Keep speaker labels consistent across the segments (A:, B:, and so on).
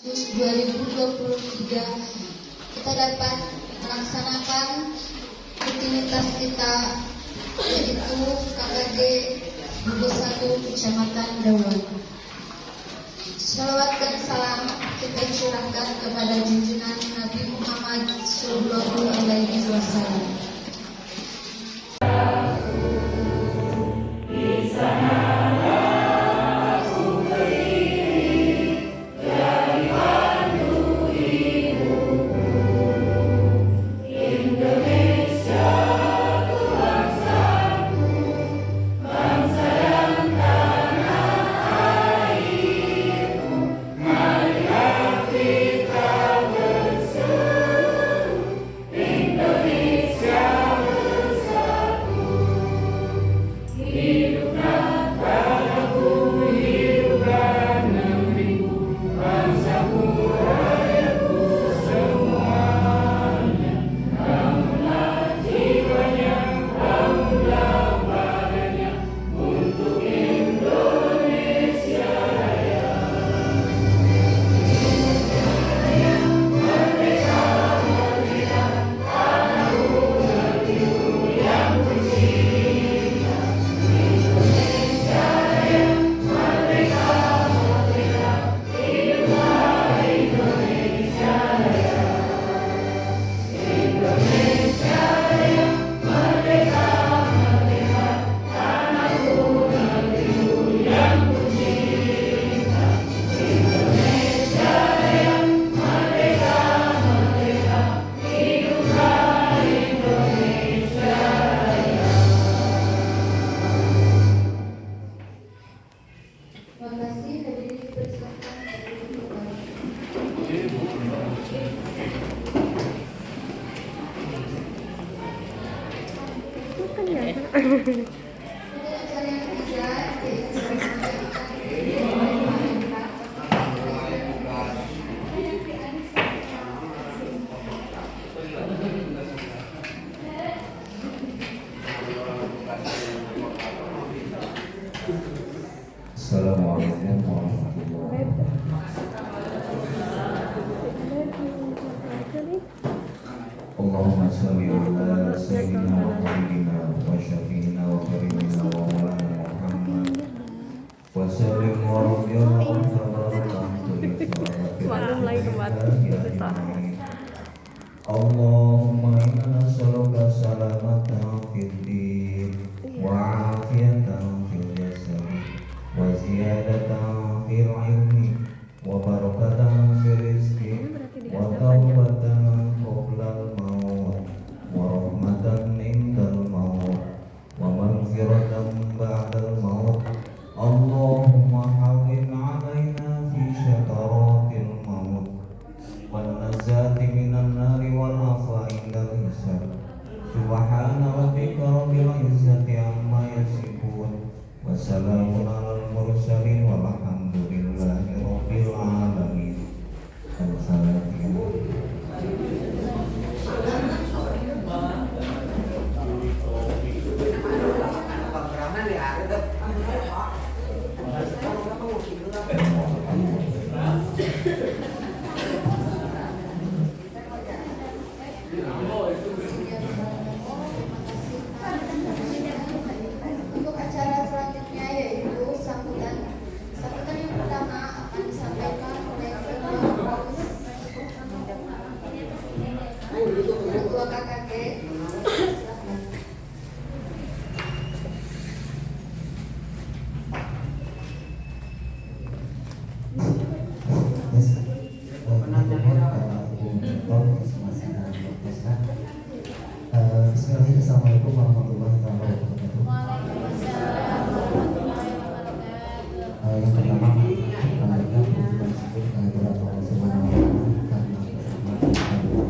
A: Agustus 2023 kita dapat melaksanakan rutinitas kita, yaitu KKD Bogor 1 Kecamatan Dawan. Salawat dan salam kita curahkan kepada junjungan Nabi Muhammad SAW.
B: Assalamualaikum warahmatullahi wabarakatuh. Allahumma sholli ala sayyidina wa habibina wa syafiina wa karimina wa maulana Muhammad wa sallim wa rabbiyana wa Allahumma inna nas'aluka salamatan fid din wa afiyatan fil jasad wa ziyadatan fil ilmi wa barakatan fil rizqi wa tawbatan qabla al-maut wa rahmatan indal maut wa maghfiratan ba'da al-maut. Allahumma hawwin 'alaina fi syakaratil maut wan najati minan nari wal afa indal hisab. Subhana rabbika rabbil izzati amma yasifun wa salamun alal mursalin walhamdulillahi rabbil alamin.
A: Untuk acara selanjutnya yaitu sambutan yang pertama akan disampaikan oleh Ketua KKD.
B: Assalamualaikum warahmatullahi wabarakatuh. Yang pertama, kita bersyukur kehadiran Allah Subhanahu wa Ta'ala karena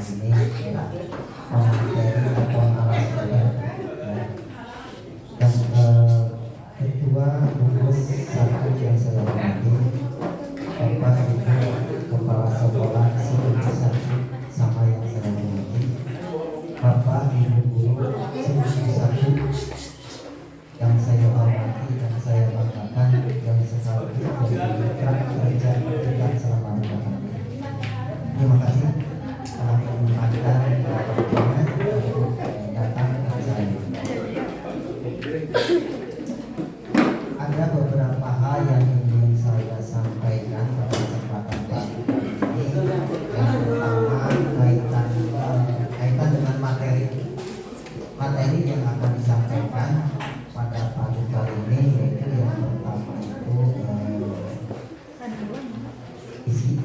C: ini materi atau narasumber ya. Dan ketua gugus satu yang saya hormati, Bapak Ibu Kepala Sekolah Siswi Satu sama yang saya hormati, Bapak Ibu Guru Siswi Satu yang saya hormati dan saya banggakan, yang sekaligus menjadi mitra kerja kita selama 2 tahun. Terima kasih telah menyempatkan waktunya untuk datang ke saya. Ada beberapa hal yang ingin saya sampaikan pada kesempatan kali ini. Yang pertama kaitan dengan materi yang akan disampaikan pada pagi kali ini, yaitu yang pertama itu isi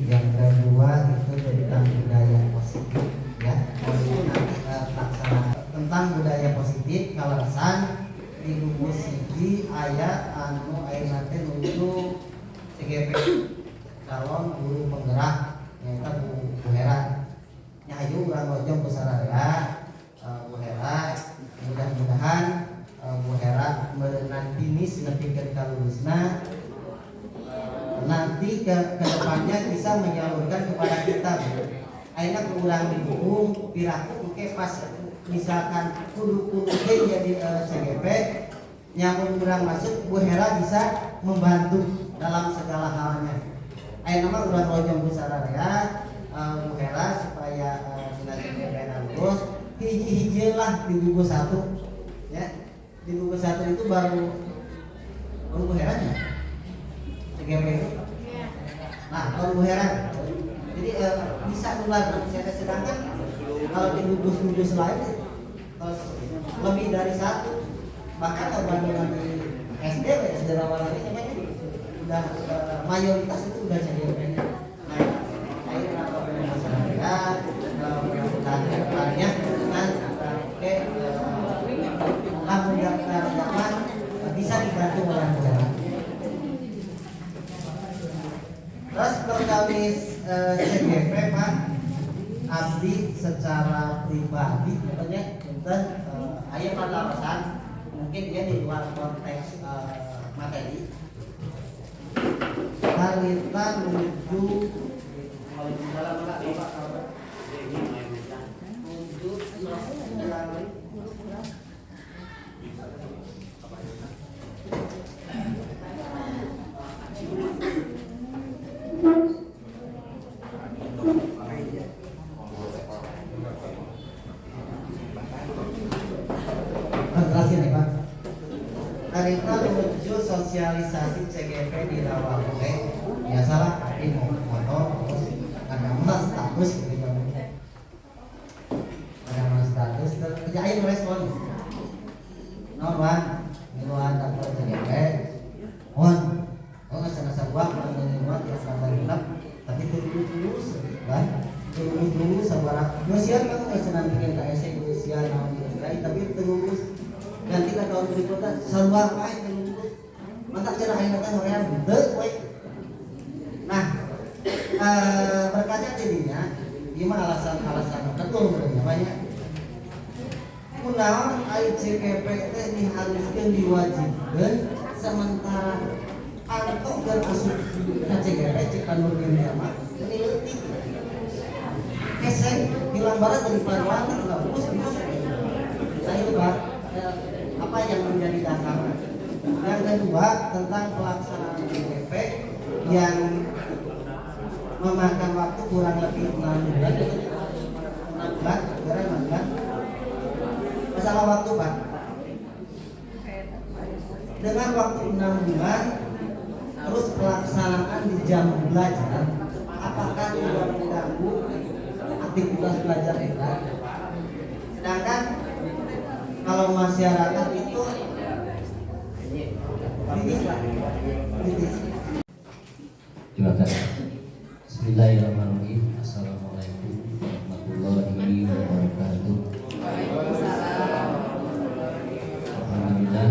C: yang kedua itu tentang budaya positif ya. Nanti pelaksanaan tentang budaya positif kalasan di buku siji ayat anu ayeuna teh nuju CGP calon guru penggerak nyata Bu Hera nyahayu urang lojong kusaraya. Bu Hera mudah-mudahan Bu Hera nanti nepikeun ka lulusna nanti ke depannya bisa menyalurkan kepada kita. Akhirnya kurang didukung piraku oke pas misalkan kudu jadi CGP nyamun kurang masuk, Bu Hera bisa membantu dalam segala halnya. Akhirnya mah urang lojong kusaraya Bu Hera supaya dina CGP lulus hiji-hiji lah di gugus 1 ya. Di gugus 1 itu baru Bu Hera nya CGP itu. Nah, kalau Bu Hera jadi bisa nular. Sedangkan kalau di gugus-gugus lain lebih dari 1, bahkan kalau dengan di SD Rawalan ini udah mayoritas itu udah CGP. Nah, akhirnya kalau masyarakat mudah-mudahan kedepannya daftar bisa dibantu oleh Bu Hera. Terus perkawis CGP Pak abdi secara pribadi katanya enten aya palawasan mungkin dia di luar konteks materi. Harita menuju Harita menuju sosialisasi CGP di Rawabuaya. Biasalah di motor terus ada mas status gitu kan. Ada mas status kerjain respon. Norman, miluan daftar CGP. Nggak senasa buang menyewa ya sabar gelap, tapi dulu kan. Dulu sabar. Sian kamu nggak senang bikin KSE sian tapi terus nanti kan tahun berikutnya sarua wae terus mantap cara ayeuna teh hoream teu we. Nah, berkaca jadinya ieu mah alasan betul sebenarnya banyak. Kunaon ICPP teh diharuskeun diwajibkeun sementara antok keur asup ka CGP cek anu dunia mah menileuti. Keseng hilang barat dari paruan enggak bus. Saya itu Pak apa yang menjadi dasarnya. Yang kedua tentang pelaksanaan CGP yang memakan waktu kurang lebih 6 bulan. Masalah waktu Pak. Dengan waktu 6 bulan terus pelaksanaan di jam belajar, apakah tidak mengganggu aktivitas belajar kita? Sedangkan kalau masyarakat itu kritis.
D: Terima kasih. Bismillahirrahmanirrahim. Assalamualaikum warahmatullahi wabarakatuh. Alhamdulillah,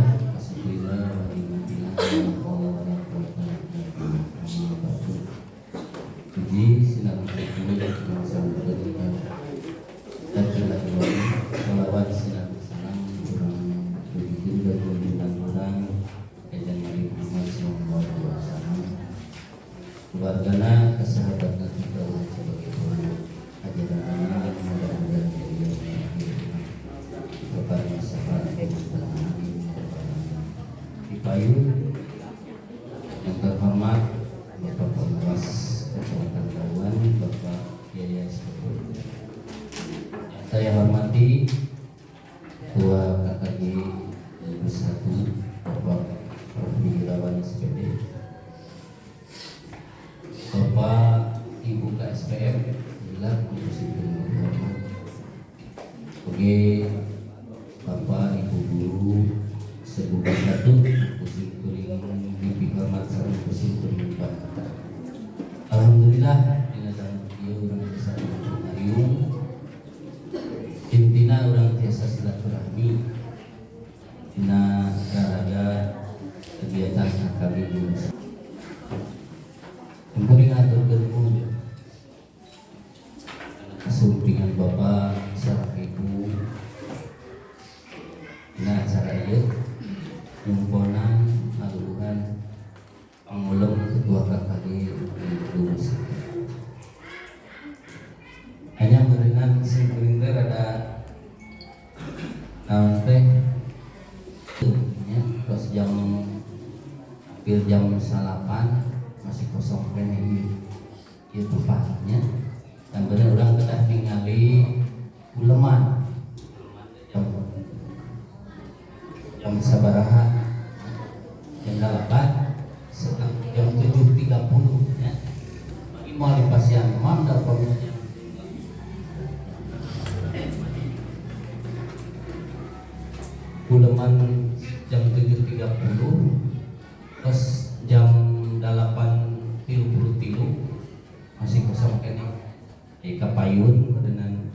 D: keluargana, kesahabatan kita sebagai Tuhan ajaran anak mudah-mudahan jadi yang kepada masyarakat di payung yang terhormat Bapak Pengawas Kecamatan Dawan, Bapak Yaya Sektor. Saya hormati Ketua KKG Level 1 Bapak Prof. Wirawan SPD, Bapak Ibu KSPM, Bila Kursi Penghormat, oke, Bapak Ibu Guru Sebuah Satu Kursi Kuring Bibi Hormat Sarang Kursi Kuring Pak. Alhamdulillah dina dalam dia orang desa Ariung intina orang biasa silaturahmi dina raraga kegiatan kami dulu. Kemudian ngaturkeun pun asumpingan Bapak sareng Ibu dina acara ieu nyumponan ngaluhuran pangulung ketua KKG lulus. Hanya meureungan sing ada naon teh ya, terus hampir jam 8 masih kosong kene ieu tepatnya. Dan bener urang kedah ningali uleman jam sabaraha jam 8 setengah jam 7.30 ya. Mau dipasian mandar pamnya uleman jam 7.30 terus jam 8.33 masih kosong kene kapayun dengan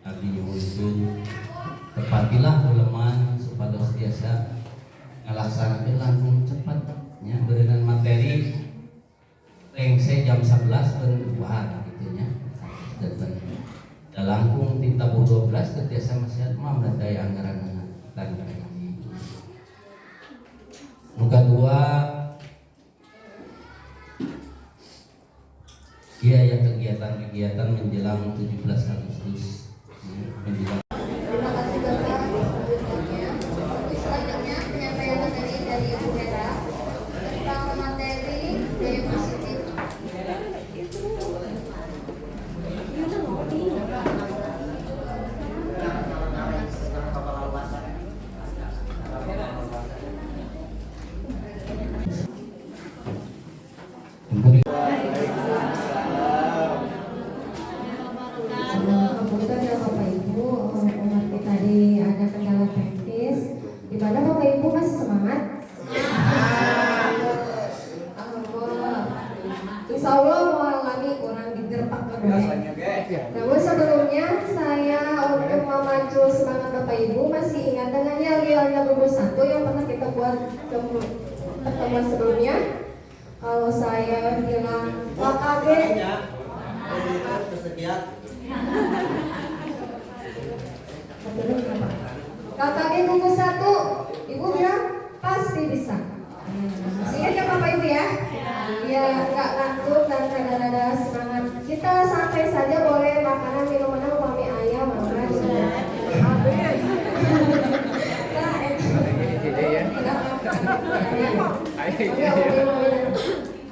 D: abdi nyuwun tepatilah uleman supados biasa ngalaksanakeun langkung cepat nya beureunan materi rengse jam 11 berubah gitu nya dan langkung ti tabuh 12 ketiasa masih mah daya anggaran dan muka dua ya kegiatan-kegiatan menjelang 17 Agustus menjelang.
A: Terima kasih Bapak. Selanjutnya penyampaian materi dari Ibu Hera tentang materi gaya positif.
E: Kemudian ya Bapak Ibu, mengerti tadi ada kendala teknis. Di mana Bapak Ibu masih semangat? Insya Allah mau lagi kurang digerpak namun sebelumnya saya untuk memacu semangat Bapak Ibu masih ingat dengan yel-yelnya gugus 1 yang pernah kita buat pertemuan sebelumnya. Kalau saya bilang KKG KKG gugus 1, Ibu bilang pasti bisa. Masih ingat ya Bapak Ibu ya? Ya nggak ngantuk dan rada-rada semangat. Kita santai saja, boleh makanan minuman upami ayam makan.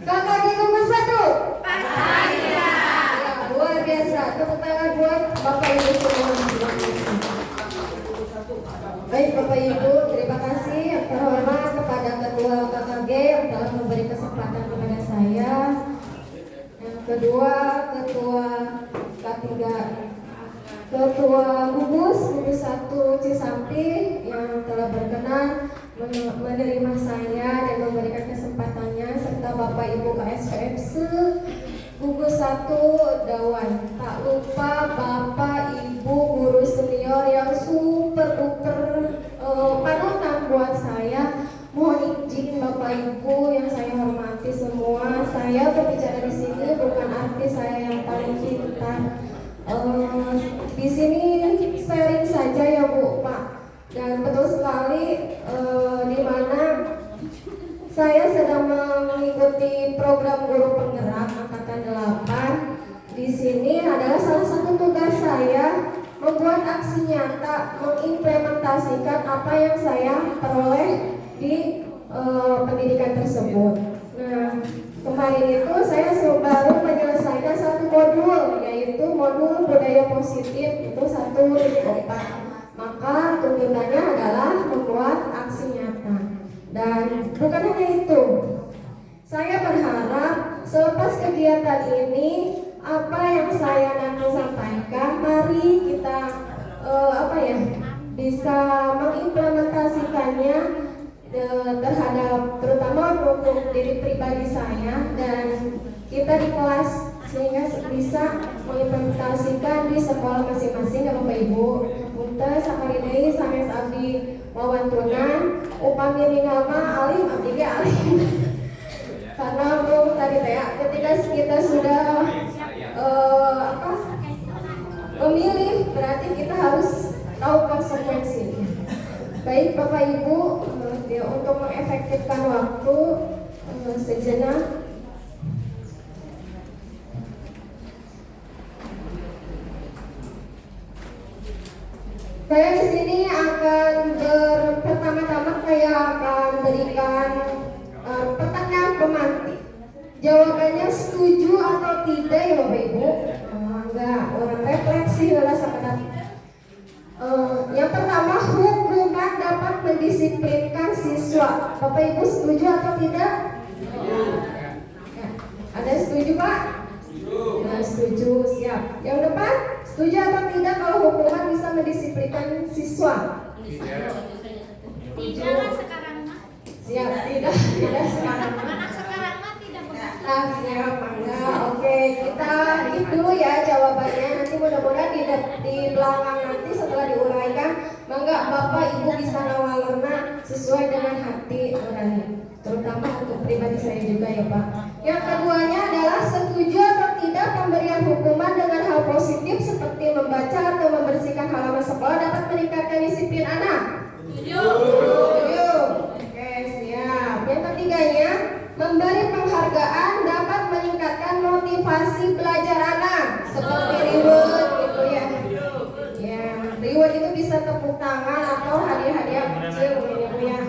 E: KKG gugus 1 pasti bisa. Luar biasa, tepuk tangan buat Bapak Ibu semua. Baik Bapak Ibu, terima kasih yang terhormat kepada Ketua KKG yang telah memberi kesempatan kepada saya. Yang kedua, Ketua K3, Ketua gugus 1 Cisampi yang telah berkenan menerima saya dan memberikan kesempatannya, serta Bapak Ibu KSPM gugus 1 Dawan. Tak lupa Bapak Ibu guru senior yang super duper panutan buat saya. Mohon izin Bapak Ibu yang saya hormati semua. Saya berbicara di sini bukan artis saya yang paling pintar. Di sini sharing saja ya Bu Pak. Dan betul sekali di mana saya sedang mengikuti program guru penggerak apa yang saya peroleh di pendidikan tersebut. Nah, kemarin itu saya baru menyelesaikan satu modul, yaitu modul budaya positif, itu 1/4. Maka tuntutannya adalah membuat aksi nyata. Dan bukan hanya itu, saya berharap selepas kegiatan ini, apa yang saya nanti sampaikan, mari kita bisa mengimplementasikannya terhadap terutama untuk diri pribadi saya dan kita di kelas, sehingga bisa mengimplementasikan di sekolah masing-masing ya Bapak Ibu. Punten sakalideui sanes abdi wawantunan upami ningalna alim abdi ge alim. Karena belum tadi teh ketika kita sudah memilih, berarti kita harus tahu konsekuensinya. Baik Bapak Ibu, untuk mengefektifkan waktu sejenak, saya di sini akan pertama-tama saya akan berikan pertanyaan pemantik. Jawabannya setuju atau tidak ya Bapak Ibu? Enggak, orang refleksi adalah sekedar. Yang pertama, hukuman dapat mendisiplinkan siswa. Bapak Ibu setuju atau tidak? Ya. Ada setuju Pak? Nah, setuju, siap. Yang depan, setuju atau tidak kalau hukuman bisa mendisiplinkan siswa?
F: Tidak sekarang mah.
E: Siap, tidak sekarang.
F: Anak sekarang mah tidak begitu.
E: Siap, enggak. Oke, kita keep dulu ya jawabannya. Nanti mudah-mudahan di belakang nanti setelah diuraikan, mangga Bapak Ibu bisa ngawalerna sesuai dengan hati nurani. Terutama untuk pribadi saya juga ya Pak. Yang keduanya adalah setuju atau tidak pemberian hukuman dengan hal positif seperti membaca atau membersihkan halaman sekolah dapat meningkatkan disiplin anak. Setuju. Oke, siap. Yang ketiganya, memberi penghargaan dapat meningkatkan motivasi belajar anak seperti reward gitu ya. Ya, reward itu bisa tepuk tangan atau hadiah-hadiah kecil gitu ya.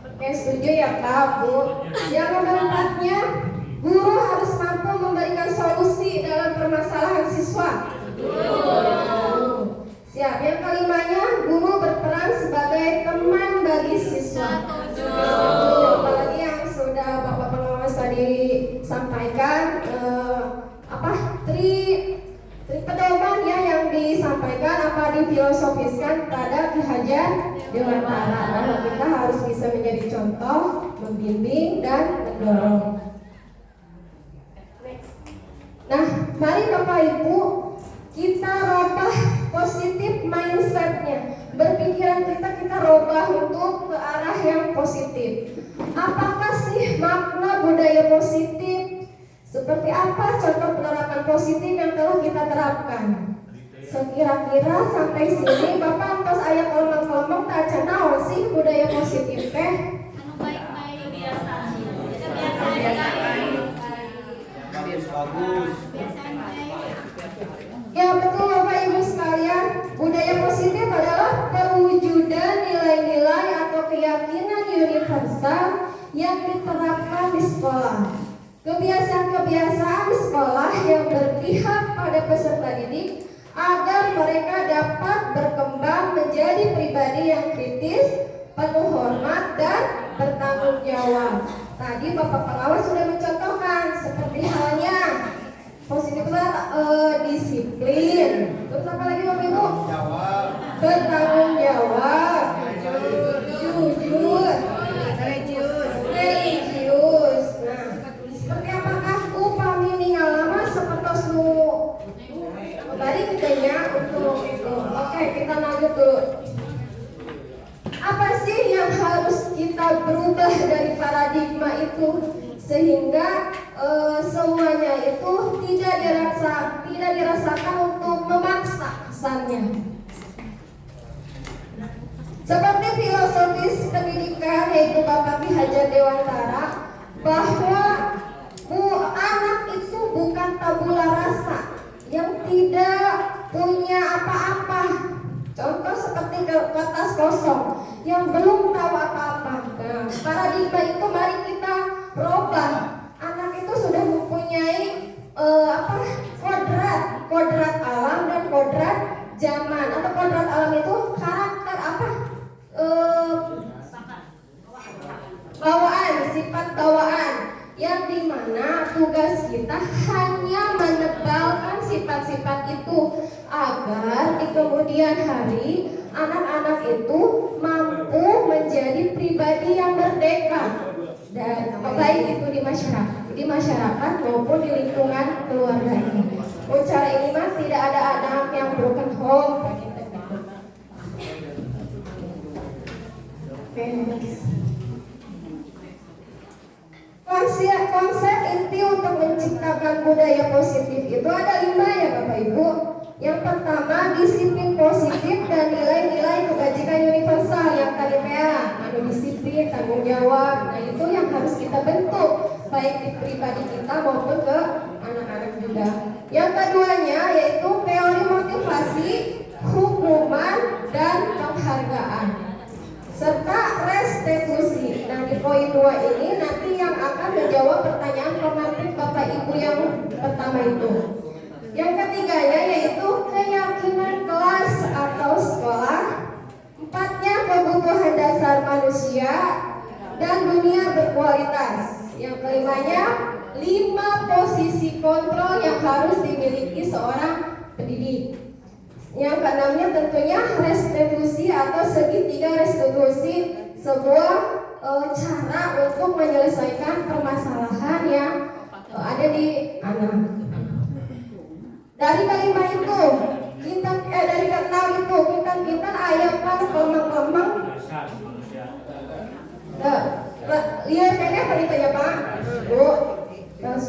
E: Oke, setuju ya Pak, Bu. Yang keempatnya, guru harus mampu memberikan solusi dalam permasalahan siswa. Siap. Yang kelimanya, guru berperan sebagai teman bagi siswa. Apalagi yang sudah Bapak Pengawas tadi sampaikan, tri pedoman ya yang disampaikan apa difilosofiskan pada Ki Hajar Dewantara bahwa kita harus bisa menjadi contoh, membimbing dan mendorong. Nah, mari Bapak Ibu kita rubah positif mindsetnya. Berpikiran kita rubah untuk ke arah yang positif. Apakah sih makna budaya positif? Seperti apa contoh penerapan positif yang telah kita terapkan? Sekira-kira sampai sini Bapak antos aya kelompok-kelompok tak cenah sih budaya positif teh?
F: Anu baik-baik biasa.
C: Bagus.
E: Ya betul Bapak Ibu sekalian, budaya positif adalah perwujudan nilai-nilai atau keyakinan universal yang diterapkan di sekolah. Kebiasaan-kebiasaan di sekolah yang berpihak pada peserta didik agar mereka dapat berkembang menjadi pribadi yang kritis, penuh hormat dan bertanggung jawab. Tadi Bapak Pengawas sudah mencontohkan seperti halnya positif disiplin. Terus apa lagi Bapak Ibu? Bertanggung jawab, jujur, religius. Nah, seperti apakah upami ningalama seperti nu balik kitanya untuk itu. Oke, kita lanjut dulu. Apa sih yang harus kita berubah dari paradigma itu sehingga semuanya itu tidak dirasakan untuk memaksa kesannya. Seperti filosofis pendidikan yaitu Bapak Ki Hajar Dewantara bahwa anak itu bukan tabula rasa yang tidak punya apa-apa. Contoh seperti kertas kosong yang dimana tugas kita hanya menebalkan sifat-sifat itu agar di kemudian hari anak-anak itu mampu menjadi pribadi yang merdeka dan baik itu di masyarakat maupun di lingkungan keluarga ini. Cara ini mah tidak ada anak yang broken home. Konsep inti untuk menciptakan budaya positif itu ada 5 ya Bapak Ibu. Yang pertama, disiplin positif dan nilai-nilai kebajikan universal yang tadi disiplin, tanggung jawab. Nah itu yang harus kita bentuk baik di pribadi kita maupun ke anak-anak juga. Yang keduanya yaitu teori motivasi, hukuman, dan penghargaan serta restitusi. Nah di poin 2 ini nanti yang akan menjawab pertanyaan formatif Bapak Ibu yang pertama itu. Yang ketiganya yaitu keyakinan kelas atau sekolah. Empatnya kebutuhan dasar manusia dan dunia berkualitas. Yang kelimanya 5 posisi kontrol yang harus dimiliki seorang pendidik. Yang keenamnya tentunya restitusi atau segitiga restitusi, sebuah cara untuk menyelesaikan permasalahan yang ada di anak. Dari kelima itu dari keenam itu kita ayatkan kelemang-kelemang. Lihat kayaknya berita ya Pak. Bu, Yos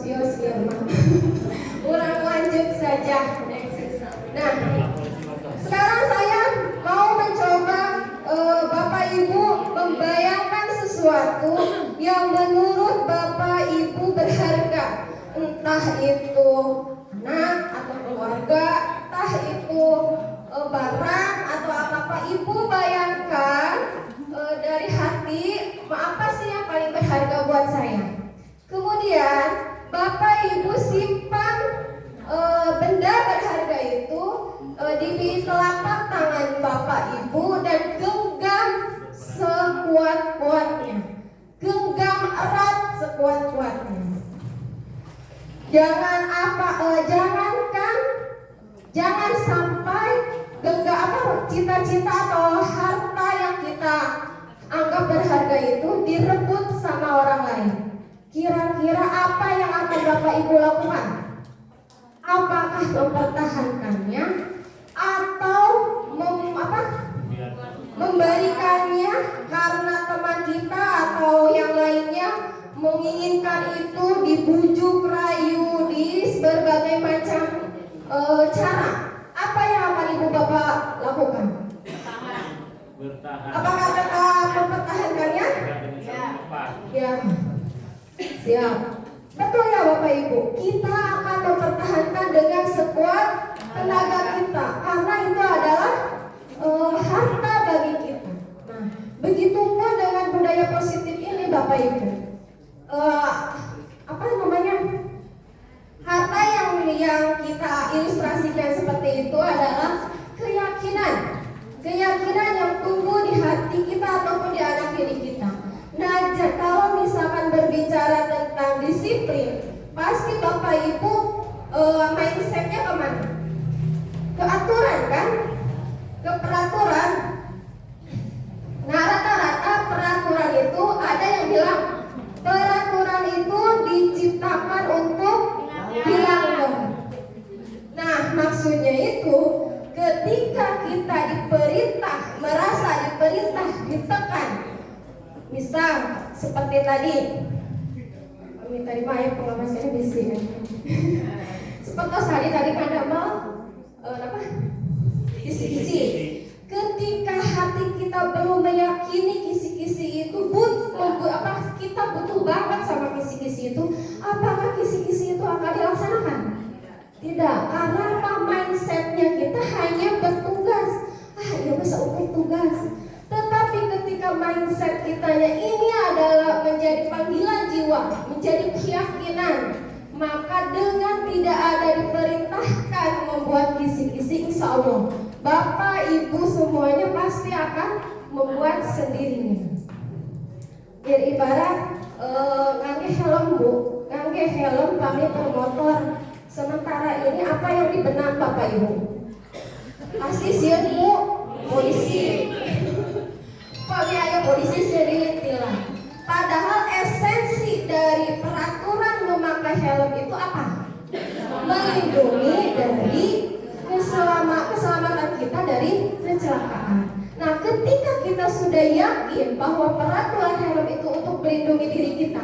E: kurang lanjut saja. Nah, sekarang saya mau mencoba Bapak Ibu membayangkan sesuatu yang menurut Bapak Ibu berharga, entah itu anak atau keluarga, entah itu barang atau apa Ibu bayangkan dari hati apa sih yang paling berharga buat saya. Kemudian Bapak Ibu simpan benda berharga itu di telapak tangan Bapak Ibu dan genggam sekuat-kuatnya, genggam erat sekuat-kuatnya. Jangan sampai cita-cita atau harta yang kita anggap berharga itu direbut sama orang lain. Kira-kira apa yang akan Bapak Ibu lakukan? Apakah mempertahankannya atau memberikannya karena teman kita atau yang lainnya menginginkan itu dibujuk rayu di berbagai macam cara? Apa yang akan Ibu Bapak lakukan? Apakah tetap mempertahankannya? Ya. Siap. Betul ya Bapak Ibu, kita akan mempertahankan dengan sekuat tenaga kita karena itu adalah harta bagi kita. Nah, begitupun dengan budaya positif ini Bapak Ibu. Harta yang kita ilustrasikan seperti itu adalah keyakinan yang tumbuh di hati kita ataupun di anak diri kita. Nah, kalau misalkan berbicara tentang disiplin, pasti Bapak Ibu mindsetnya kemana? Ke aturan kan? Ke peraturan. Nah, rata-rata peraturan itu ada yang bilang peraturan itu diciptakan untuk dilanggar. Nah, maksudnya itu ketika kita merasa diperintah, ditekan. Misal seperti tadi Maya pengawasannya bisi ya. Seperti tadi kan mau kisi-kisi. Ketika hati kita belum meyakini kisi-kisi itu kita butuh banget sama kisi-kisi itu, apakah kisi-kisi itu akan dilaksanakan? Tidak, karena mindsetnya kita hanya bertugas. Ya bisa untuk tugas. Tetapi ketika mindset kitanya ini adalah menjadi panggilan jiwa, menjadi keyakinan, maka dengan tidak ada diperintahkan membuat kisi-kisi, insya Allah Bapak Ibu semuanya pasti akan membuat sendirinya. Ibarat ngangge helm Bu, ngangge helm kami bermotor. Sementara ini apa yang dibenang Bapak Ibu? Pasti sieun Bu, polisi. Kami ayo polisi sering tilang. Padahal esensi dari peraturan memakai helm itu apa? Melindungi dari keselamatan kita dari kecelakaan. Nah, ketika kita sudah yakin bahwa peraturan helm itu untuk melindungi diri kita,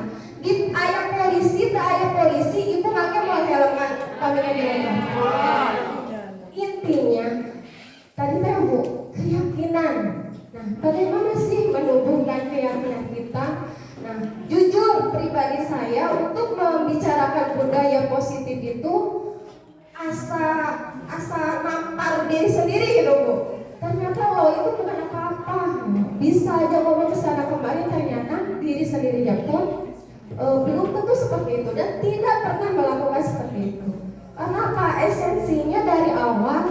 E: ayah polisi, ibu pakai mau helm kami di rumah. Intinya, tadi Bu, keyakinan. Nah, bagaimana sih menumbuhkan keyakinan kita? Nah, jujur pribadi saya untuk membicarakan budaya positif itu asa nampar diri sendiri gitu Bu. Ternyata loh itu bukan apa-apa. Bisa aja ngomong kesana kemarin, ternyata diri sendirinya pun belum tentu seperti itu dan tidak pernah melakukan seperti itu. Karena apa? Esensinya dari awal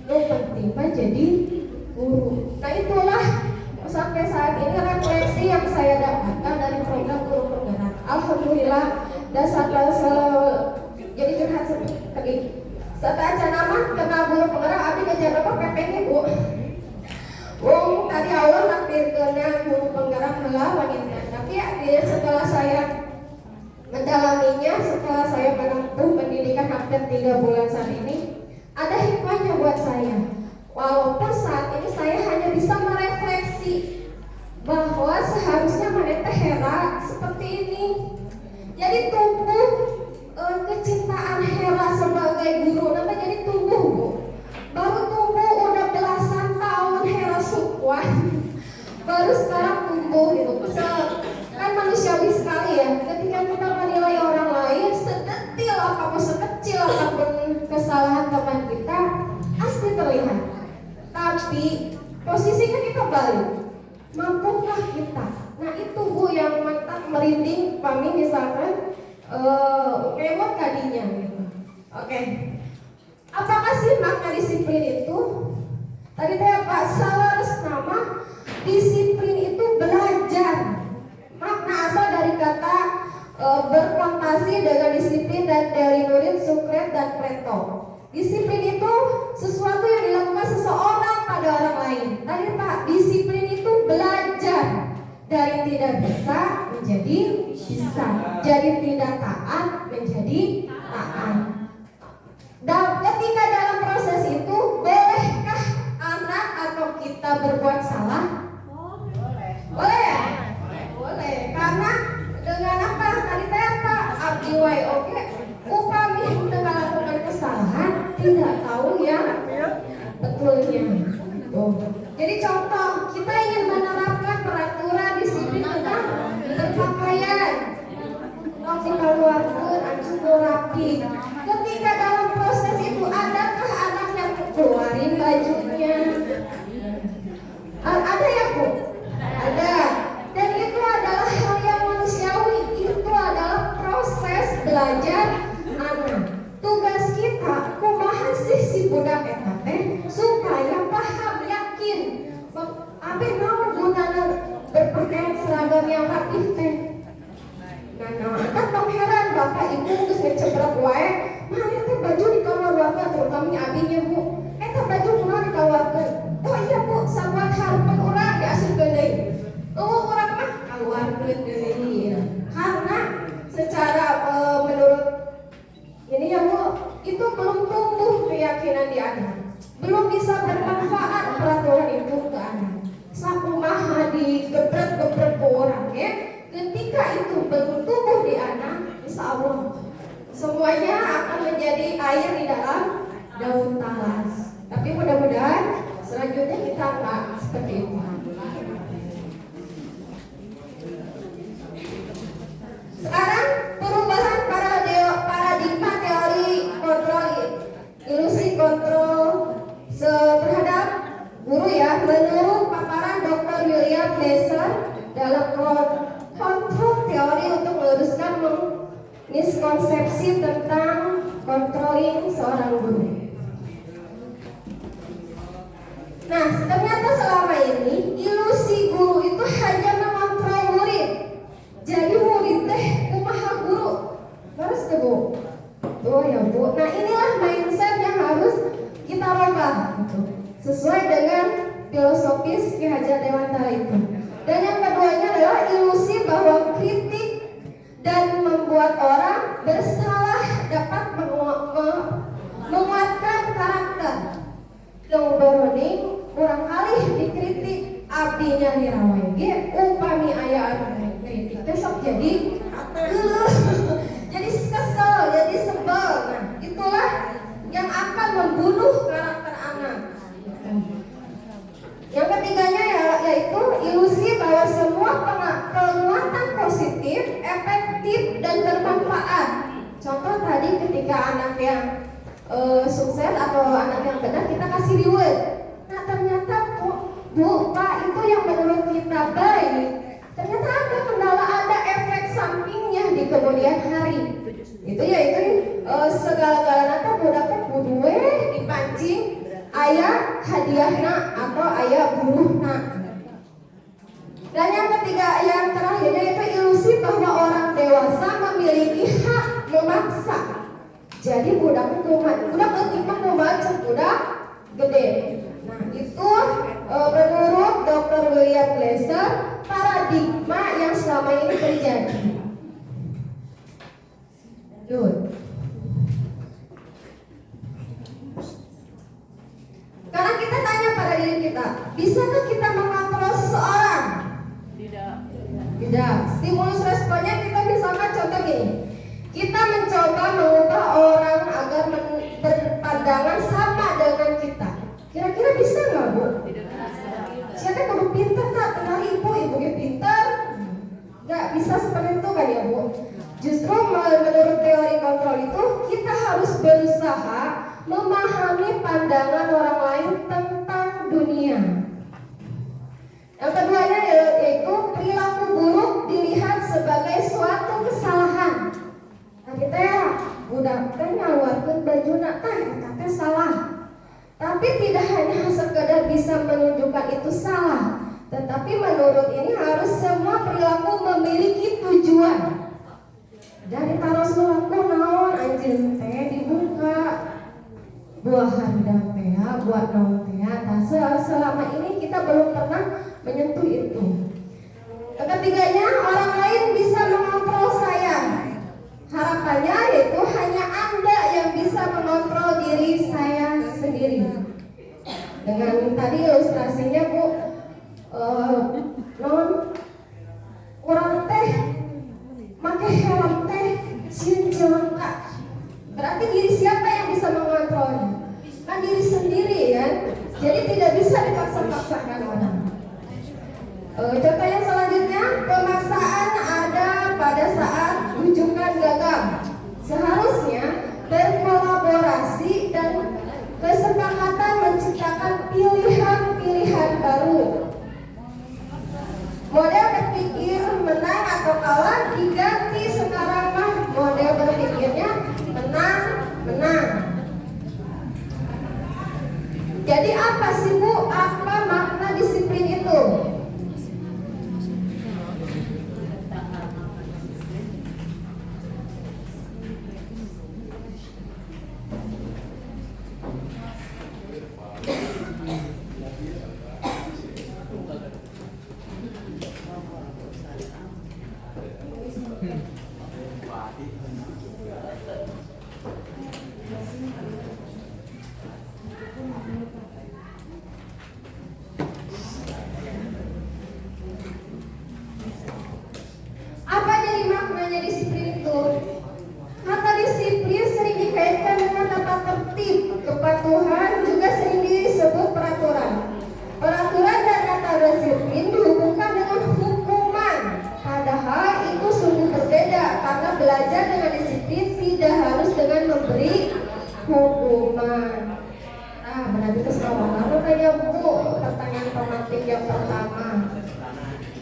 E: lo penting jadi guru. Nah itulah sampai saat ini refleksi yang saya dapatkan dari program guru penggerak. Alhamdulillah dasar jadi curhat seperti aja nama kenal guru penggerak abdi kejar apa PPG Bu. Tadi awal nakdir kena guru penggerak heula wanita. Tapi ya setelah saya mendalaminya, setelah saya menempuh pendidikan hampir 3 bulan saat ini, ada hikmahnya buat saya. Walaupun saat ini saya hanya bisa merefleksi bahwa seharusnya maneta Hera seperti ini. Jadi tumbuh kecintaan Hera sebagai guru, nanti jadi tumbuh Bu. Baru tumbuh udah belasan tahun Hera Sukwan, baru sekarang tumbuh gitu. Kan manusiawi sekali ya, ketika kita menilai orang lain sedetil apapun, sekecil apapun kesalahan teman kita, pasti terlihat. Tapi posisinya kita balik, mampukah kita? Nah itu Bu yang mantap merinding kami misalkan kewot tadinya gitu. Oke. Apakah sih makna disiplin itu? Tadi Pak salah nama disiplin itu belajar. Makna asal dari kata berkontasi dengan disiplin dan dari murid Sukret dan Plato. Disiplin itu sesuatu yang dilakukan seseorang pada orang lain. Tadi Pak, disiplin itu belajar dari tidak bisa menjadi bisa, jadi tidak taat menjadi taat. Dan ketika dalam proses itu, bolehkah anak atau kita berbuat salah? Boleh ya? Boleh. Karena dengan apa? Tadi Pak abdi wae oke. Upami dengan melakukan kesalahan tidak tahu yang betulnya. Jadi contoh, kita ingin menerapkan peraturan disiplin tentang berpakaian. Kalau keluarga anjing rapi. Ketika dalam proses itu adakah anak yang keluarin bajunya? Ada ya Bu? Ada. Dan itu adalah hal yang manusiawi. Itu adalah proses belajar anak. Tugas kita kumaha sih si budak eta teh supaya paham yakin apa naon gunana berpakaian seragam yang rapih teh. Nah, kan tong heran Bapak Ibu geus ngecebrek wae, mana teh baju dikaluarkeun terutama abinya Bu. Eta baju kunaon dikaluarkeun? Oh iya Bu, sabuat harupan urang diasupkeun deui. Urang mah kaluarkeun deui. Karena secara menurut ini ya Bu, itu belum tumbuh keyakinan di anak. Belum bisa bermanfaat peraturan itu ke anak. Sakumaha digebrek-gebrek ke orang ya. Ketika itu belum tumbuh di anak, insya Allah semuanya akan menjadi air di dalam daun talas. Tapi mudah-mudahan selanjutnya kita nggak seperti itu. Sekarang perubahan paradigma teori kontrol ilusi kontrol terhadap guru ya, menurut paparan Dr. William Glasser dalam kontrol teori untuk meluruskan miskonsepsi tentang controlling seorang guru. Nah, ternyata selama ini ilusi guru itu hanya mengontrol murid, ya Bu. Nah inilah mindset yang harus kita rubah gitu, sesuai dengan filosofis Ki Hajar Dewantara itu. Dan yang keduanya adalah ilusi bahwa kritik dan membuat orang bersalah dapat menguatkan karakter. Yang boroning kurang kali dikritik abdinya dirawai ge upami aya anu kritik teh sok jadi jadi kesel, jadi sebel. Nah, itulah yang akan membunuh karakter anak. Yang ketiganya yaitu ilusi bahwa semua penguatan positif, efektif dan bermanfaat. Contoh tadi ketika anak yang sukses atau anak yang benar kita kasih reward. Nah ternyata Bu, Pak, itu yang menurut kita baik, ternyata ada kendala, ada efek sampingnya di kemudian hari. Itu yaitu segala-galanya teh budaknya kudu dipancing aya hadiahna atau aya buruhna. Dan yang ketiga, yang terakhirnya itu ilusi bahwa orang dewasa memiliki hak memaksa. Jadi budak ketimpa kumaha budak gede. Nah itu menurut Dr. William Glasser paradigma yang selama ini terjadi. Karena kita tanya pada diri kita, bisakah kita mengontrol seseorang? Tidak. Stimulus responnya kita misalkan contoh gini. Kita mencoba mengubah orang agar berpandangan sama dengan kita. Kira-kira bisa nggak Bu? Siapa kudu pintar tak? Kenal ibu yang pintar. Nggak bisa seperti itu kan ya Bu? Justru menurut teori kontrol itu kita harus berusaha memahami pandangan orang lain tentang dunia. Yang keduanya yaitu perilaku buruk dilihat sebagai suatu kesalahan. Tadi teh budak teh ngaluarkeun bajuna teh eta teh salah. Tapi tidak hanya sekedar bisa menunjukkan itu salah, tetapi menurut ini harus semua perilaku memiliki tujuan. Dari taros laku naon anjeun teh dibuka buah handang teh buat naon teh. Nah, selama ini kita belum pernah menyentuh itu. Ketiganya, orang lain bisa mengontrol saya. Harapannya yaitu hanya Anda yang bisa mengontrol diri saya sendiri. Dengan tadi ilustrasinya Bu, non orang teh make helm teh sieun jelengka. Berarti diri siapa yang bisa mengontrolnya? Kan diri sendiri kan. Jadi tidak bisa dipaksa-paksakan orang. Contoh yang selanjutnya, pemaksaan ada pada saat rujukan gagal. Seharusnya berkolaborasi dan kesepakatan menciptakan pilihan-pilihan baru. Model berpikir menang atau kalah diganti sekarang mah model berpikirnya menang. Jadi apa sih Bu? Apa makna disiplin itu? Apa jadi maknanya disiplin itu? Kata disiplin sering dikaitkan dengan tata tertib, kepatuhan, juga sering disebut peraturan. Peraturan dan kata disiplin dihubungkan dengan hukuman. Padahal itu sungguh berbeda, karena belajar dengan disiplin tidak harus dengan memberi hukuman. Nah, berarti keseluruhan lalu tanya Bu, pertanyaan pemantik yang pertama.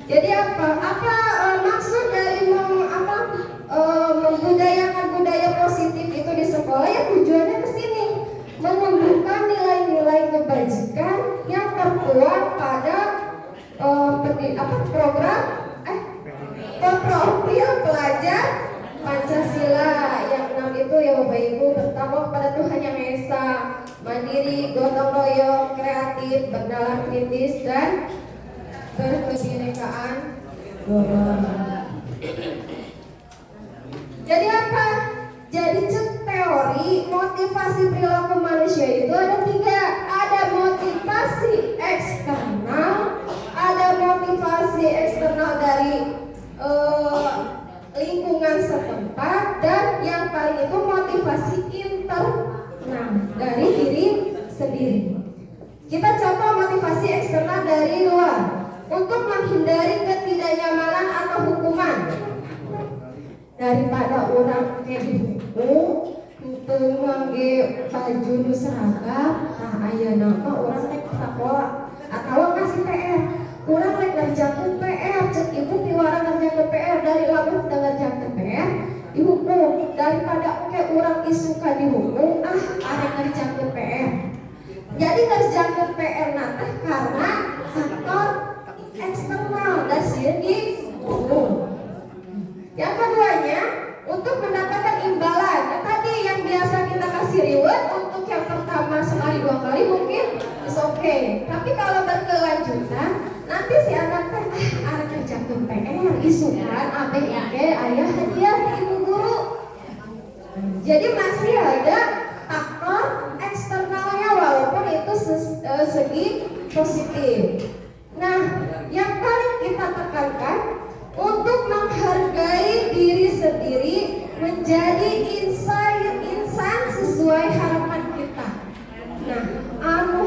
E: Jadi apa maksud dari membudayakan budaya positif itu di sekolah? Ya tujuannya ke sini, menumbuhkan nilai-nilai kebajikan yang tertuang pada profil pelajar Pancasila. Yang 6 itu ya Bapak Ibu bertakwa kepada Tuhan Yang Maha Esa, mandiri, gotong royong, kreatif, bernalar kritis, dan berkebinekaan. Jadi apa? Jadi teori motivasi perilaku manusia itu ada 3. Ada motivasi eksternal, ada motivasi eksternal dari lingkungan setempat, dan yang paling itu motivasi internal dari diri sendiri. Kita contoh motivasi eksternal dari luar untuk menghindari ketidaknyamanan atau hukuman. Daripada orang kayak dihukum untuk mengge baju nu seragam, nah ayeuna mah orang rek sakola atau ngasih PR. Urang rek ngerjakeun PR, cek ibu piwara ngerjakeun PR, dari lamun teu ngerjakeun PR dihukum. Daripada oke urang isuka dihukum, arek ngerjakeun PR. Jadi ngerjakeun PR teh karena faktor eksternal dan sieun dihukum. Yang keduanya, untuk mendapatkan imbalan. Nah, tadi yang biasa kita kasih reward untuk yang pertama sekali 2 kali mungkin is okay. Tapi kalau berkelanjutan, nanti si anak teh arek kerjakeun PR isukan ABG ayah hadiah dari ibu guru. Jadi masih ada faktor eksternalnya walaupun itu segi positif. Nah, yang paling kita tekankan untuk menghargai diri sendiri, menjadi insan sesuai harapan kita. Nah, anu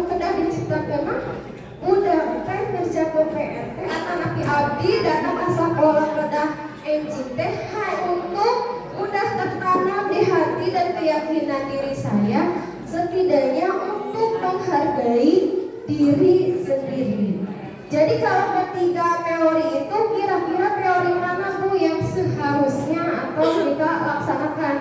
E: kedah diciptakeun mah udah teh ngerjakeun PR teh anak abdi dan asa kelola kedah enjing teh untuk udah tertanam di hati dan keyakinan diri saya, setidaknya untuk menghargai diri sendiri. Jadi kalau ketiga teori itu kira-kira teori mana Bu yang seharusnya atau kita laksanakan?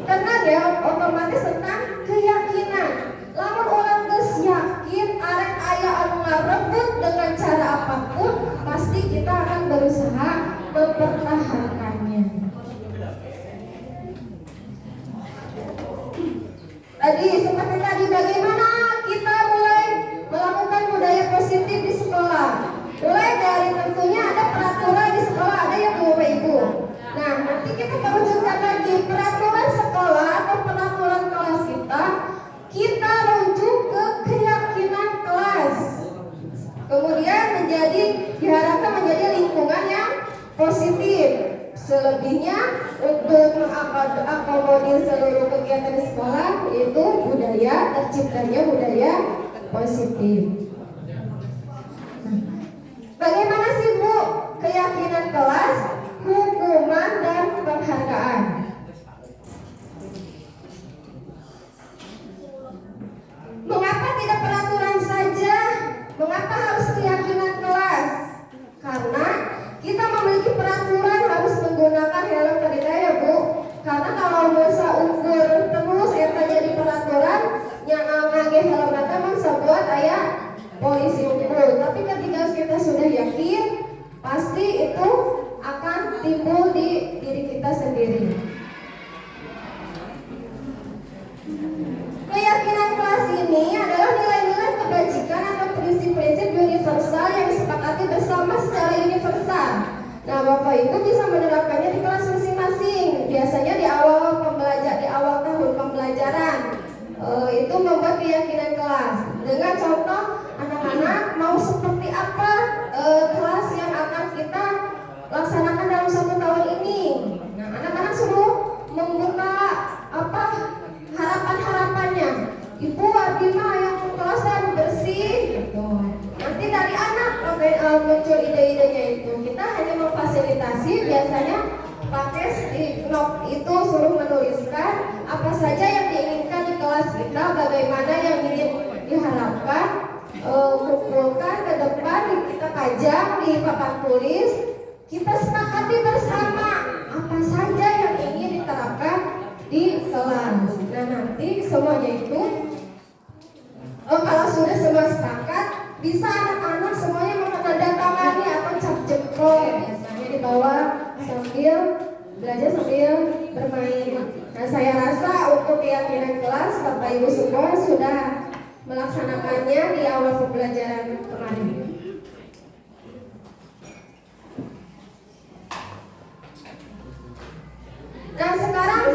E: Karena dia otomatis tentang keyakinan. Lamun orang geus yakin arek aya anu ngarebut dengan cara apapun, pasti kita akan berusaha mempertahankannya. Tadi seperti tadi bagaimana kita mulai melakukan budaya positif di sekolah. Mulai dari tentunya ada peraturan di sekolah, ada yang Bapak Ibu. Nah, nanti kita kerucutkan lagi peraturan sekolah atau peraturan kelas kita rujuk ke keyakinan kelas. Kemudian diharapkan menjadi lingkungan yang positif. Selebihnya untuk mengakomodir seluruh kegiatan di sekolah itu terciptanya budaya positif. Bagaimana sih Bu keyakinan kelas, hukuman dan penghargaan? Mengapa tidak peraturan saja? Mengapa harus keyakinan kelas? Karena kita memiliki peraturan harus menggunakan helm tadi ya Bu. Karena kalau bisa ukur terus eta jadi peraturan yang ngage helm nanti mangsa buat aya polisi ukur. Tapi ketika kita sudah yakin, pasti itu akan timbul di diri kita sendiri. Keyakinan kelas ini adalah nilai-nilai kebajikan atau prinsip-prinsip universal yang disepakati bersama secara universal. Nah, Bapak Ibu bisa menerapkannya di kelas masing-masing. Biasanya di awal tahun pembelajaran itu membuat keyakinan kelas. Dengan contoh anak-anak mau seperti apa kelas yang akan kita laksanakan dalam 1 tahun ini. Nah, anak-anak suruh membuka harapan-harapannya. Ibu abdi mah yang kelas dan bersih gitu. Nanti dari anak muncul ide-idenya itu. Kita hanya memfasilitasi, biasanya pakai stick note itu suruh menuliskan apa saja yang diinginkan di kelas kita, bagaimana yang ingin diharapkan, kumpulkan ke depan, kita pajang di papan tulis, kita sepakati bersama apa saja yang ingin diterapkan di kelas. Nah, nanti semuanya itu kalau sudah semua sepakat, bisa anak-anak semuanya menandatangani atau cap jempol, biasanya di bawah sambil belajar sambil bermain. Nah, saya rasa untuk keyakinan kelas Bapak Ibu semua sudah melaksanakannya di awal pembelajaran kemarin. Nah, sekarang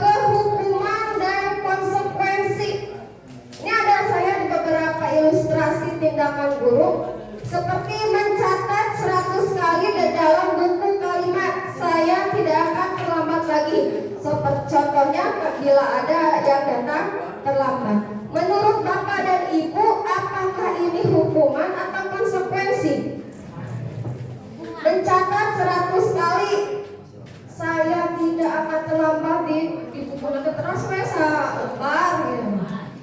E: ke hukuman dan konsekuensi. Ini ada saya di beberapa ilustrasi tindakan guru seperti mencatat 100 kali di dalam buku kalimat saya tidak akan terlambat lagi. Seperti contohnya bila ada yang datang terlambat. Menurut Bapak dan Ibu, apakah ini hukuman atau konsekuensi? Mencatat 100 kali saya tidak akan terlambat di buku nanti terus saya lembar gitu.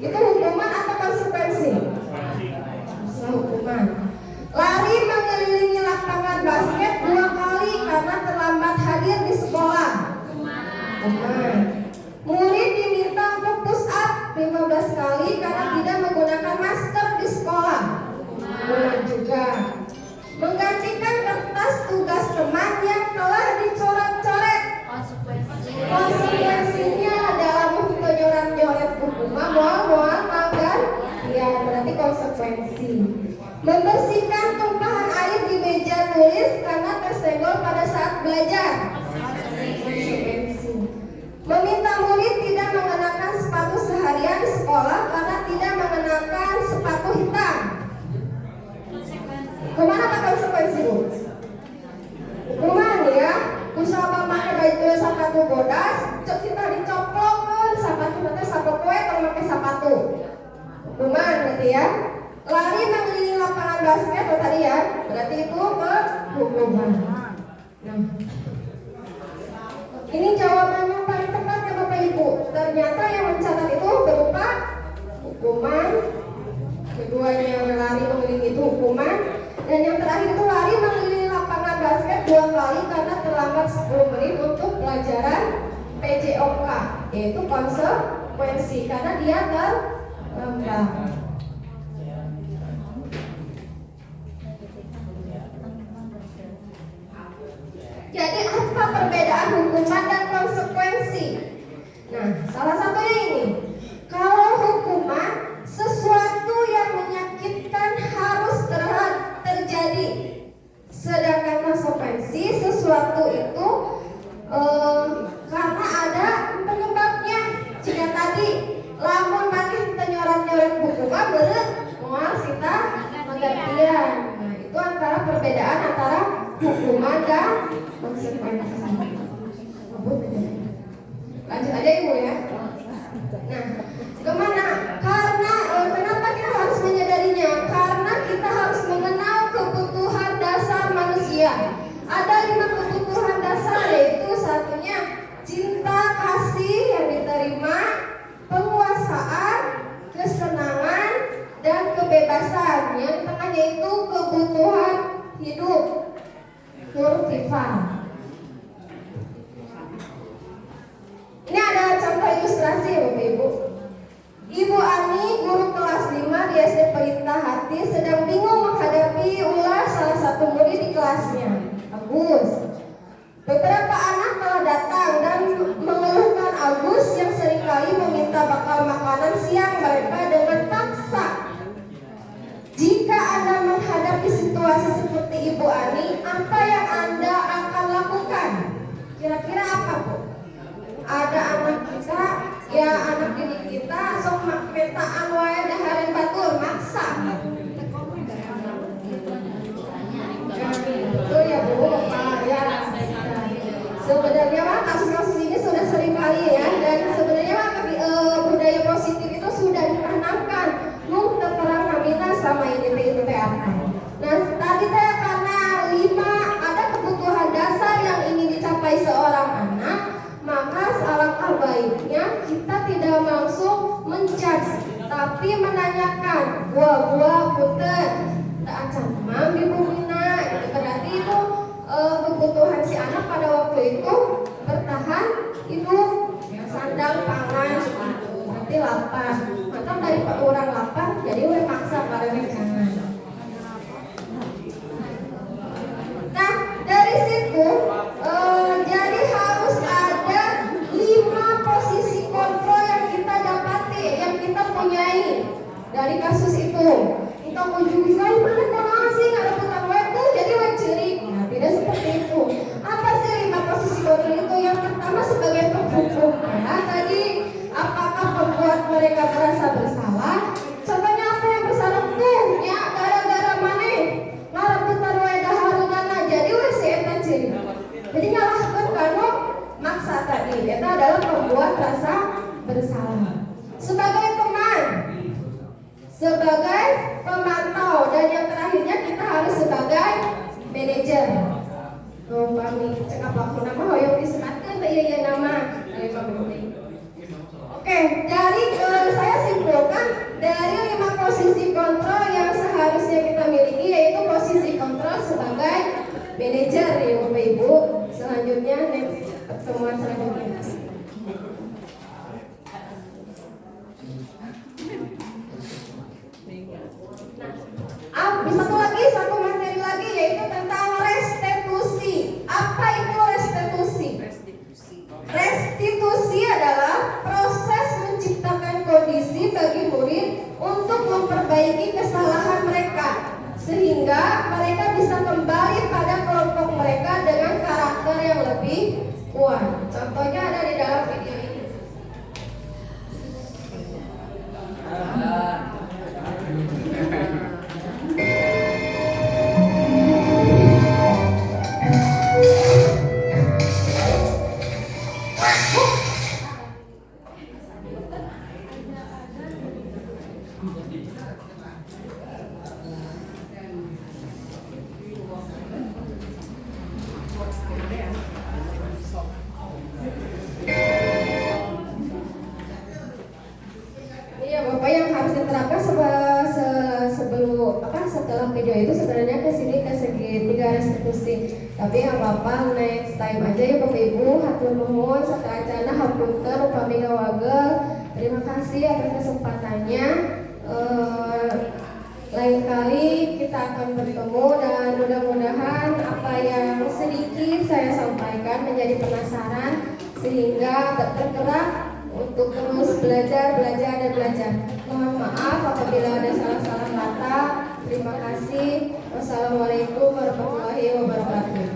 E: Itu hukuman atau konsekuensi? Hukuman. Lari mengelilingi lapangan basket 2 kali karena terlambat hadir di sekolah. Hukuman. Murid diminta untuk push up 15 kali karena tidak menggunakan masker di sekolah. Hukuman juga. Menggantikan kertas tugas teman yang telah dicoret-coret. Konsekuensinya adalah menyoret-nyoret buku, mual makan, ya berarti konsekuensi. Membersihkan tumpahan air di meja tulis karena tersenggol pada saat belajar. Konsekuensi. Meminta murid tidak mengenakan sepatu seharian di sekolah karena tidak mengenakan sepatu hitam. Kemana Pak konsekuensi Bu? Hukuman ya. Usaha pakai baju sepatu bodas, kita dicoplokan sepatu nanti sepatu kue kalau pakai sepatu. Hukuman berarti ya. Lari mengelilingi lapangan basket tadi ya, berarti itu hukuman. Nah, ini jawaban yang paling tepat ya Bapak Ibu. Ternyata yang mencatat itu berupa hukuman. Keduanya lari mengelilingi itu hukuman. Dan yang terakhir itu lari mengelilingi lapangan basket 2 kali karena terlambat 10 menit untuk pelajaran PJOK, yaitu konsekuensi karena dia terlambat. Jadi apa perbedaan hukuman dan konsekuensi? Nah, salah satunya ini. Kalau hukuman sesuatu yang menyakitkan harus terjadi, sedangkan konsekuensi sesuatu itu karena ada penyebabnya. Jika tadi lamun makin nyoret-nyoret buku beret, moal kita menggantian. Nah, itu antara perbedaan antara hukuman dan konsekuensi. Lanjut aja Ibu ya. Nah, kemana? Karena kenapa kita harus menyadarinya? Karena kita harus mengenal kebutuhan dasar manusia. Ada 5 kebutuhan dasar, yaitu satunya cinta kasih yang diterima, penguasaan, kesenangan, dan kebebasan. Yang tengahnya itu kebutuhan hidup, survival. Ini ada contoh ilustrasi ya Bapak Ibu. Ibu Ani, guru kelas 5 di SD Perintah Hati, sedang bingung menghadapi ulah salah satu murid di kelasnya, Agus. Beberapa anak telah datang dan mengeluhkan Agus yang seringkali meminta bakal makanan siang mereka dengan paksa. Jika Anda menghadapi situasi seperti Ibu Ani, apa yang Anda akan lakukan? Kira-kira apa Bu? Ada anak kita, ya anak didik kita sok metaan wae dahareun batur maksa. Betul ya Bu, Pak ya. Sebenarnya mah kasus-kasus ini sudah sering kali ya, dan sebenarnya mah budaya positif itu sudah ditanamkan. Mung terperang kamina selama ini itu apa? Nah tadi saya karena 5 ada kebutuhan dasar yang ingin dicapai seorang anak, maka alangkah baiknya kita tidak langsung menjudge, tapi menanyakan buah-buah punten tak acan mam di bumina. Berarti itu kebutuhan si anak pada waktu itu bertahan hidup, ya, sandang pangan, berarti lapar. Maka dari orang lapar jadi we maksa para jangan. Nah dari situ jadi harus membuat rasa bersalah. Sebagai teman, sebagai pemantau, dan yang terakhirnya kita harus sebagai manajer. Kami cekap aku nama hoyong disematkan iya nama. Oke, dari saya simpulkan dari 5 posisi kontrol yang seharusnya kita miliki, yaitu posisi kontrol sebagai manajer ya Bapak Ibu. Selanjutnya next pertemuan selanjutnya. Satu materi lagi yaitu tentang restitusi. Apa itu restitusi? Restitusi adalah proses menciptakan kondisi bagi murid untuk memperbaiki kesalahan mereka sehingga mereka bisa kembali pada kelompok mereka dengan karakter yang lebih kuat. Contohnya ada di dalam video ini. Setelah video itu sebenarnya ke sini ke segitiga restitusi. Tapi nggak apa-apa, next time aja ya Bapak Ibu. Hatur nuhun sateuacanna hapunten upami ngawagel. Terima kasih atas kesempatannya. Lain kali kita akan bertemu dan mudah-mudahan apa yang sedikit saya sampaikan menjadi penasaran sehingga tergerak untuk terus belajar dan belajar. Mohon maaf apabila ada salah-salah kata. Terima kasih. Wassalamualaikum warahmatullahi wabarakatuh.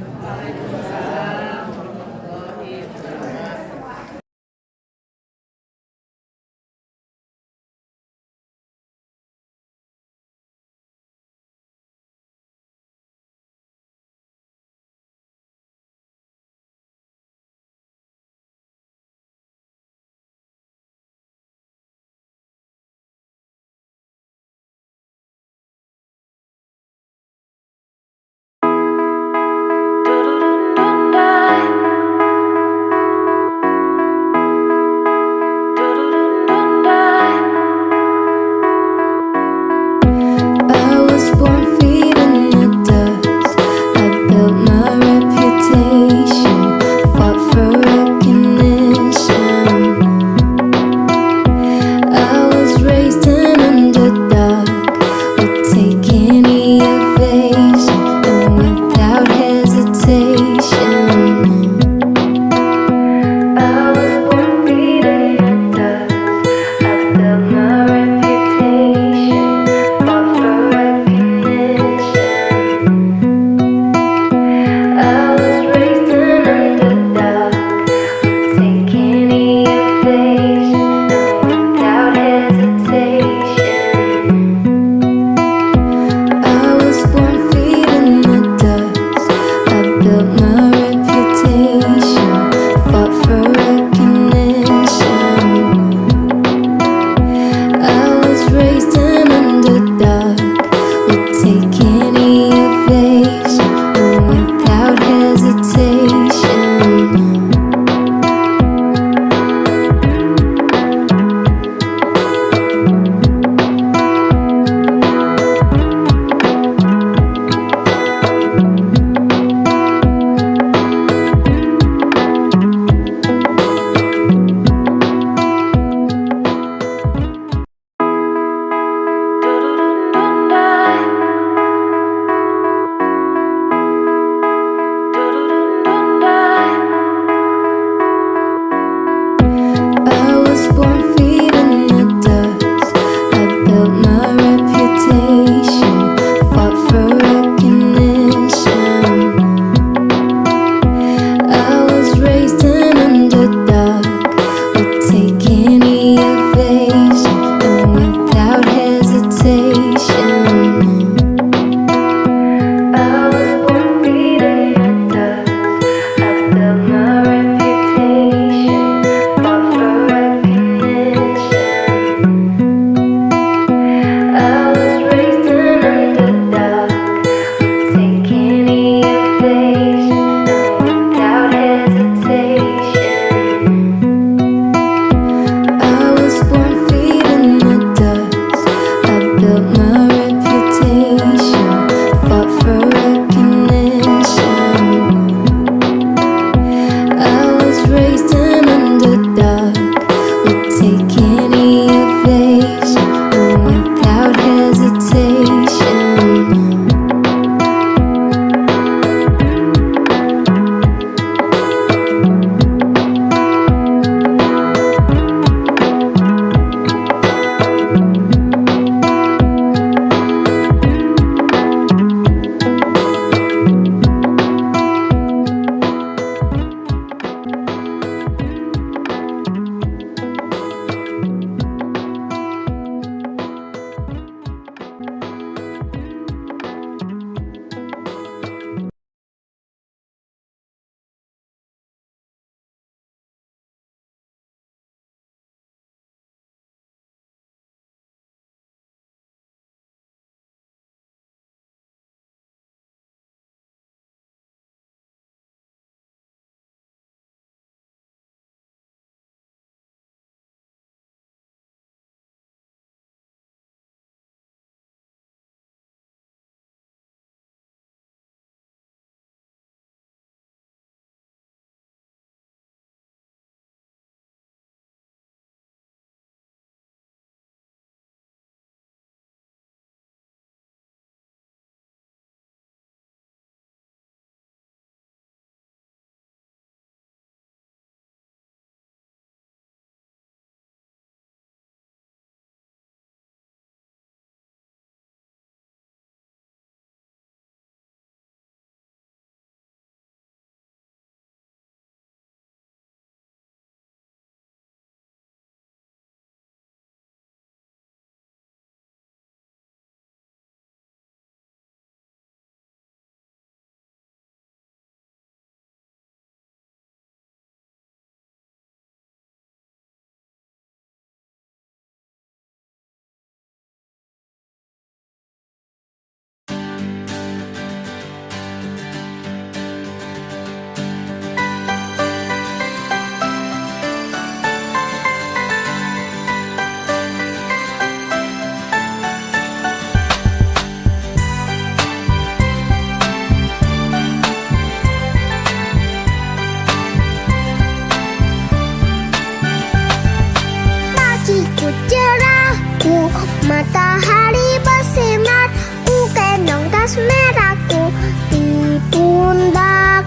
G: merahku, matahari bersinar, ku gendong tas merahku di pundak.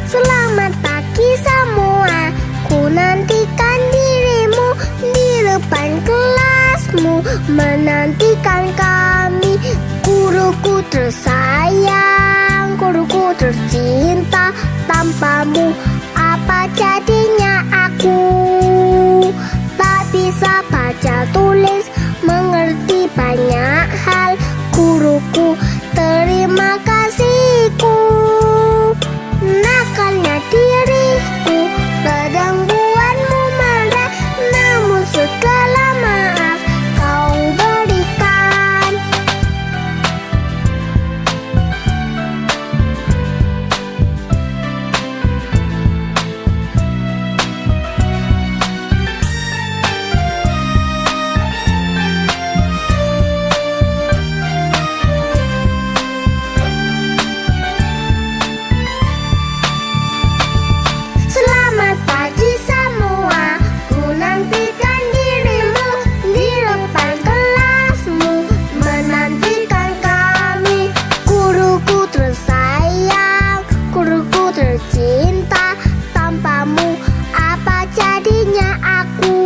G: Selamat pagi semua, ku nantikan dirimu di depan kelasmu, menantikan kami. Guruku tersayang, guruku tercinta, tanpamu apa jadinya aku? Tak bisa baca tulis, mengerti banyak hal. Guruku, terima kasihku. Nakalnya diriku, kadang buatmu marah, namun segala maaf kau berikan. Selamat pagi semua, ku nantikan dirimu di depan kelasmu, menantikan kami. Guruku tersayang, guruku tercinta, tanpamu apa jadinya aku?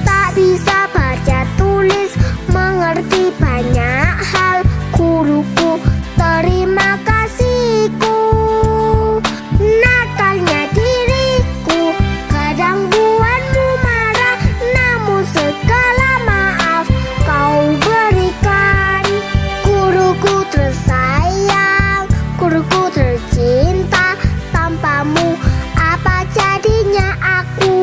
G: Tak bisa baca tulis, mengerti banyak hal. Guruku, terima kasihku. Nakalnya diriku, kadang buatmu marah, namun segala maaf kau berikan. Guruku tersayang, guruku tercinta, tanpamu apa jadinya aku?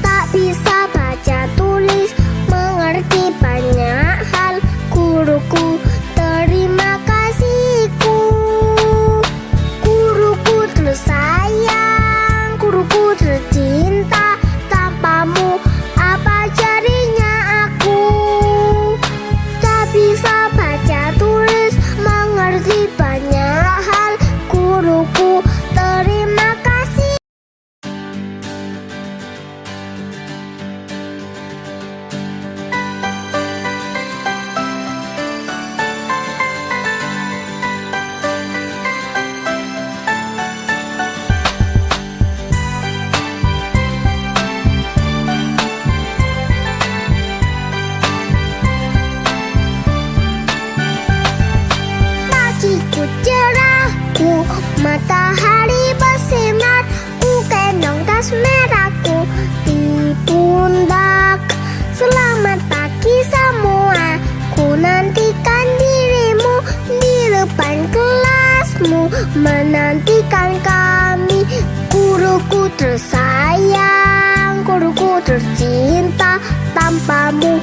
G: Tak bisa baca tulis, mengerti banyak hal. Guruku, terima kasihku. Guruku tersayang, guruku tercinta, tanpamu apa jadinya aku? Tak bisa baca tulis, mengerti banyak hal. Guruku, terima kasih. Pagiku cerahku, matahari bersinar, ku gendong tas merahku di pundak. Selamat pagi semua, ku nantikan dirimu di depan kelasmu, menantikan kami. Guruku tersayang, guruku tercinta, tanpamu